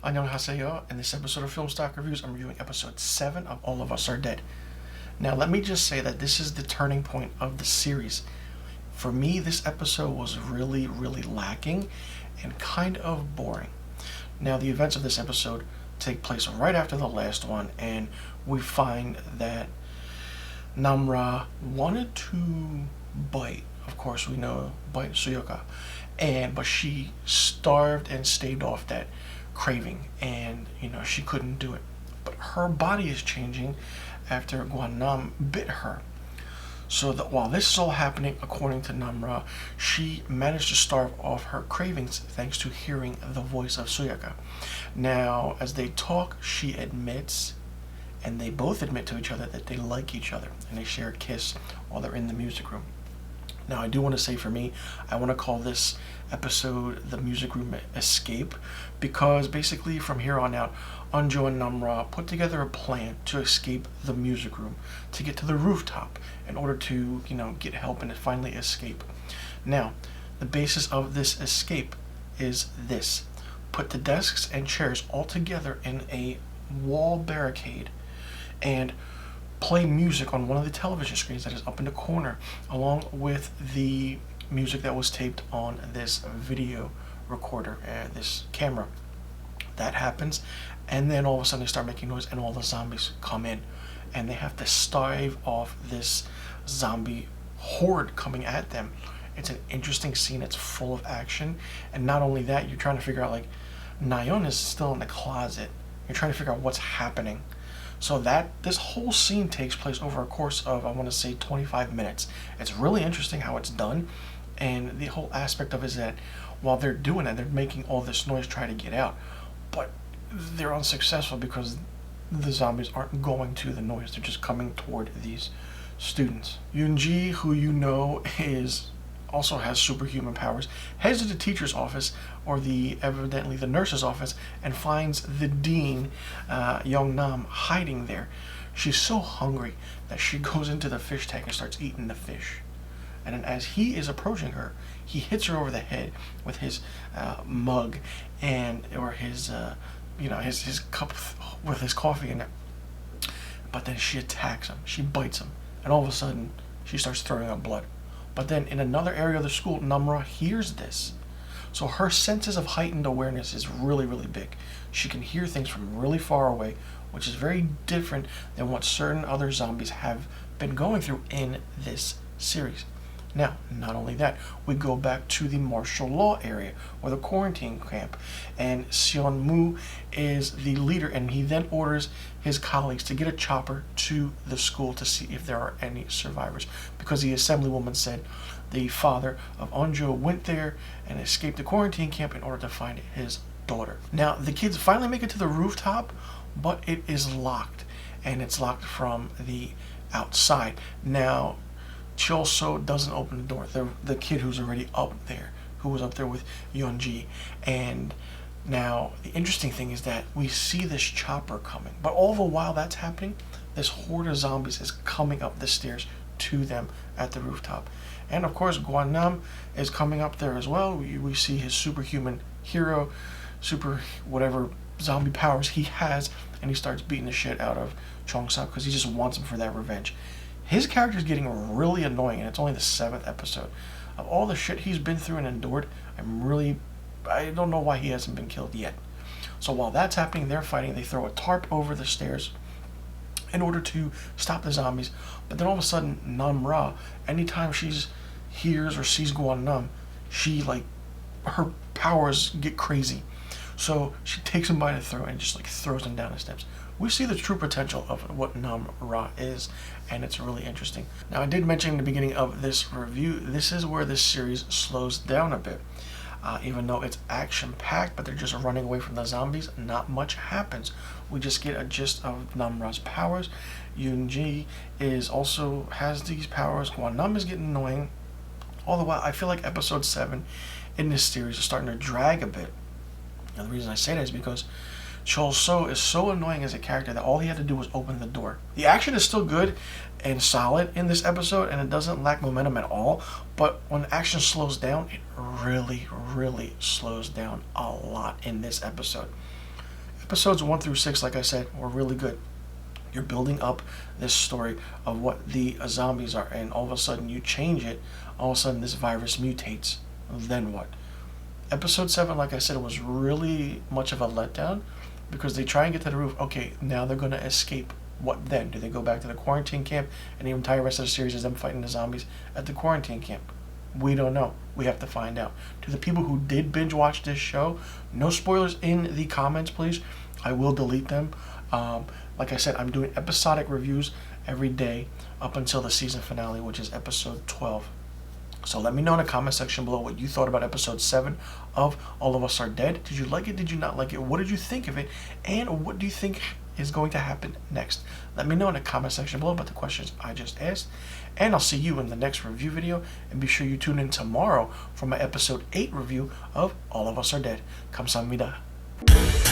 안녕하세요. In this episode of Film Stock Reviews, I'm reviewing episode 7 of All of Us Are Dead. Now, let me just say that this is the turning point of the series. For me, this episode was really, really lacking and kind of boring. Now, the events of this episode take place right after the last one, and we find that Namra wanted to bite. Of course, we know bite Suyuka, but she starved and staved off that craving, and she couldn't do it. But her body is changing after Guanam bit her. So that while this is all happening, according to Namra, she managed to starve off her cravings thanks to hearing the voice of Suyuka. Now, as they talk, she admits, and they both admit to each other, that they like each other, and they share a kiss while they're in the music room. Now, I do want to say, for me, I want to call this episode the music room escape, because basically from here on out, Anjo and Namra put together a plan to escape the music room, to get to the rooftop in order to, get help and finally escape. Now, the basis of this escape is this: put the desks and chairs all together in a wall barricade and play music on one of the television screens that is up in the corner, along with the music that was taped on this video recorder, this camera. That happens, and then all of a sudden they start making noise, and all the zombies come in, and they have to stave off this zombie horde coming at them. It's an interesting scene. It's full of action, and not only that, you're trying to figure out, like, Nayeon is still in the closet. You're trying to figure out what's happening. So this whole scene takes place over a course of, I want to say, 25 minutes. It's really interesting how it's done, and the whole aspect of it is that while they're doing it, they're making all this noise trying to get out, but they're unsuccessful because the zombies aren't going to the noise. They're just coming toward these students. Yoonji, who also has superhuman powers, heads to the teacher's office, or evidently the nurse's office, and finds the dean, Young-nam, hiding there. She's so hungry that she goes into the fish tank and starts eating the fish. And then as he is approaching her, he hits her over the head with his mug, or his his cup with his coffee in it. But then she attacks him. She bites him, and all of a sudden she starts throwing up blood. But then in another area of the school, Namra hears this. So her senses of heightened awareness is really, really big. She can hear things from really far away, which is very different than what certain other zombies have been going through in this series. Now, not only that, we go back to the martial law area, or the quarantine camp, and Seon-mu is the leader, and he then orders his colleagues to get a chopper to the school to see if there are any survivors, because the assemblywoman said the father of Anjo went there and escaped the quarantine camp in order to find his daughter. Now, the kids finally make it to the rooftop, but it is locked, and it's locked from the outside. Now, Chol-so doesn't open the door. The kid who's already up there, who was up there with Yeonji. And now the interesting thing is that we see this chopper coming, but all the while that's happening, this horde of zombies is coming up the stairs to them at the rooftop. And of course, Guanam is coming up there as well. We see his superhuman hero, whatever zombie powers he has, and he starts beating the shit out of Chong-sa because he just wants him for that revenge. His character is getting really annoying, and it's only the 7th episode. Of all the shit he's been through and endured, I don't know why he hasn't been killed yet. So while that's happening, they're fighting. They throw a tarp over the stairs in order to stop the zombies. But then all of a sudden, Namra, anytime she hears or sees Guannam, her powers get crazy. So she takes him by the throat and just throws him down the steps. We see the true potential of what Namra is, and it's really interesting. Now, I did mention in the beginning of this review, this is where this series slows down a bit. Even though it's action-packed, but they're just running away from the zombies, not much happens. We just get a gist of Namra's powers. Yoonji also has these powers. Guannam is getting annoying. All the while, I feel like episode 7 in this series is starting to drag a bit. And the reason I say that is because Chol-so is so annoying as a character that all he had to do was open the door. The action is still good and solid in this episode, and it doesn't lack momentum at all, but when action slows down, it really, really slows down a lot in this episode. Episodes 1 through 6, like I said, were really good. You're building up this story of what the zombies are, and all of a sudden you change it. All of a sudden this virus mutates. Then what? Episode 7, like I said, was really much of a letdown because they try and get to the roof. Okay, now they're going to escape. What then? Do they go back to the quarantine camp, and the entire rest of the series is them fighting the zombies at the quarantine camp? We don't know. We have to find out. To the people who did binge watch this show, no spoilers in the comments, please. I will delete them. Like I said, I'm doing episodic reviews every day up until the season finale, which is episode 12. So let me know in the comment section below what you thought about episode 7 of All of Us Are Dead. Did you like it? Did you not like it? What did you think of it? And what do you think is going to happen next? Let me know in the comment section below about the questions I just asked. And I'll see you in the next review video. And be sure you tune in tomorrow for my episode 8 review of All of Us Are Dead. 감사합니다.